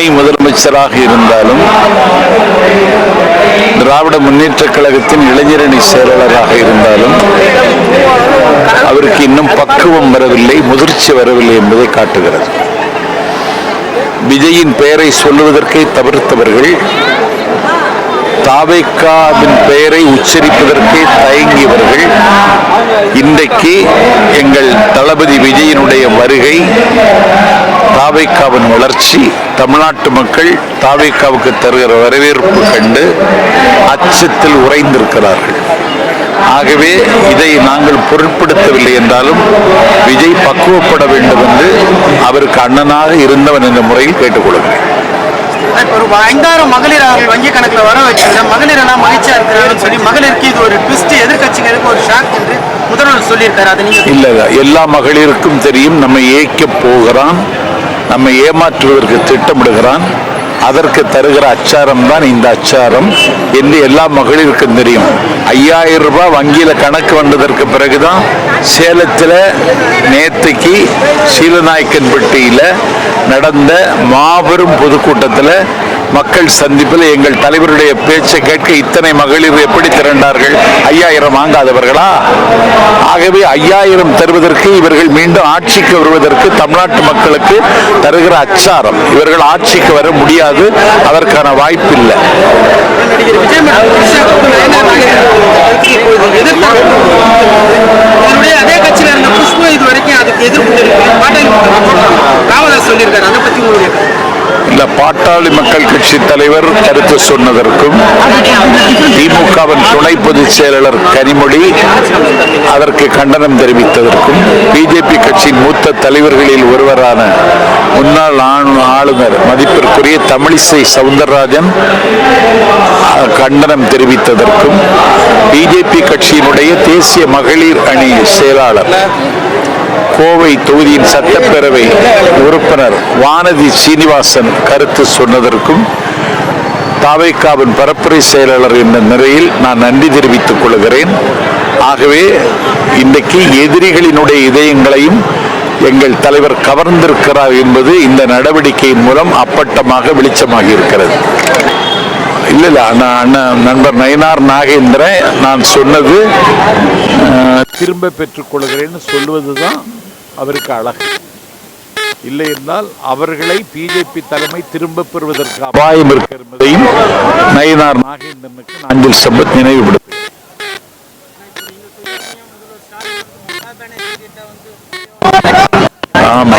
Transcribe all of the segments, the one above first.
துணை முதலமைச்சராக இருந்தாலும் திராவிட முன்னேற்ற கழகத்தின் இளைஞரணி செயலாளராக இருந்தாலும் அவருக்கு இன்னும் பக்குவம் வரவில்லை, முதிர்ச்சி வரவில்லை என்பதை காட்டுகிறது. விஜயின் பெயரை சொல்லுவதற்கே தவிர்த்தவர்கள் தாவேக்காவின் பெயரை உச்சரிப்பதற்கே தயங்கியவர்கள் இன்றைக்கு எங்கள் தளபதி விஜயனுடைய வருகை, தாவேக்காவின் வளர்ச்சி, தமிழ்நாட்டு மக்கள் தாவேக்காவுக்கு தருகிற வரவேற்பு கண்டு அச்சத்தில் உறைந்திருக்கிறார்கள். ஆகவே இதை நாங்கள் பொருட்படுத்தவில்லை என்றாலும் விஜய் பக்குவப்பட வேண்டும் என்று அவருக்கு அண்ணனாக இருந்தவன் என்ற முறையில் கேட்டுக்கொள்கிறேன். ஒரு 5000 மகளிர் அவர்கள் வங்கி கணக்கில் வர வச்சிருந்த மகளிர் எல்லாம் மகிழ்ச்சியா இருக்கிறார்கள் சொல்லி மகளிருக்கு இது ஒரு ட்விஸ்ட், எதிர்கட்சிகளுக்கு ஒரு ஷாக் என்று முதல்வர் சொல்லியிருக்காரு. அது நீங்க இல்ல, எல்லா மகளிருக்கும் தெரியும் நம்மை ஏய்க்க போகிறான், நம்மை ஏமாற்றுவதற்கு திட்டமிடுகிறான், அதற்கு தருகிற அச்சாரம் தான் இந்த அச்சாரம் என்று எல்லா மகளிருக்கும் தெரியும். 5000 ரூபாய் வங்கியில கணக்கு வந்ததற்கு பிறகுதான் சேலத்தில் நேற்றுக்கு சீலநாயக்கன்பட்டியில் நடந்த மாபெரும் பொதுக்கூட்டத்தில் மக்கள் சந்திப்பில் எங்கள் தலைவருடைய பேச்சை கேட்க இத்தனை மகளிர் எப்படி திரண்டார்கள்? 5000 வாங்காதவர்களா? ஆகவே 5000 தருவதற்கு இவர்கள் மீண்டும் ஆட்சிக்கு வருவதற்கு தமிழ்நாட்டு மக்களுக்கு தருகிற அச்சாரம். இவர்கள் ஆட்சிக்கு வர முடியாது, அதற்கான வாய்ப்பு இல்லை. அதே கட்சியில் இருந்த புஷ்பா இது வரைக்கும் அதுக்கு எதிர்ப்பு ராமதாஸ் சொல்லியிருக்காரு. அதை பற்றி உங்களுக்கு இல்ல, பாட்டாளி மக்கள் கட்சி தலைவர் கருத்து சொன்னதற்கும் திமுகவின் துணை பொதுச் செயலாளர் கனிமொழி அதற்கு கண்டனம் தெரிவித்ததற்கும் பிஜேபி கட்சியின் மூத்த தலைவர்களில் ஒருவரான முன்னாள் ஆளுநர் மதிப்பிற்குரிய தமிழிசை சவுந்தரராஜன் கண்டனம் தெரிவித்ததற்கும் பிஜேபி கட்சியினுடைய தேசிய மகளிர் அணி செயலாளர் கோவை தொகுதியின் சட்டப்பேரவை உறுப்பினர் வானதி சீனிவாசன் கருத்து சொன்னதற்கும் தாவேக்காவின் பரப்புரை செயலாளர் என்ற நிலையில் நான் நன்றி தெரிவித்துக் கொள்கிறேன். ஆகவே இன்றைக்கு எதிரிகளினுடைய இதயங்களையும் எங்கள் தலைவர் கவர்ந்திருக்கிறார் என்பது இந்த நடவடிக்கையின் மூலம் அப்பட்டமாக வெளிச்சமாகி இருக்கிறது. இல்ல, நண்பர் நயினார் நாகேந்திரன் நான் சொன்னது திரும்ப பெற்றுக்கொள்கிறேன்னு சொல்லுவதுதான் அவருக்கு அழகு. இல்லை என்றால் அவர்களை பிஜேபி தலைமை திரும்ப பெறுவதற்கு அபாயம் இருக்கிற என்பதையும் நயினார் நாகேந்திரனுக்கு நாஞ்சில் சம்பத் நினைவுபடுத்துகிறேன். ஆமா,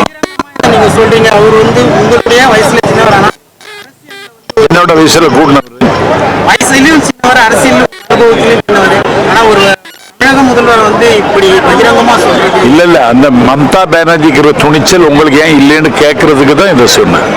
நீங்க சொல்றீங்க அவர் உங்களுடைய வயசுல சின்னவரானா? என்னோட வயசுல கூடினவர், வயசுலயும் சின்னவர், அரசியல் அனுபவத்திலும் சின்னவர். ஆனா ஒரு தமிழக முதல்வர் இப்படி பகிரங்கமா சொல்றது இல்ல, அந்த மம்தா பானர்ஜிக்கு துணிச்சல் உங்களுக்கு ஏன் இல்லைன்னு கேட்கறதுக்கு தான் இதை சொன்னேன்.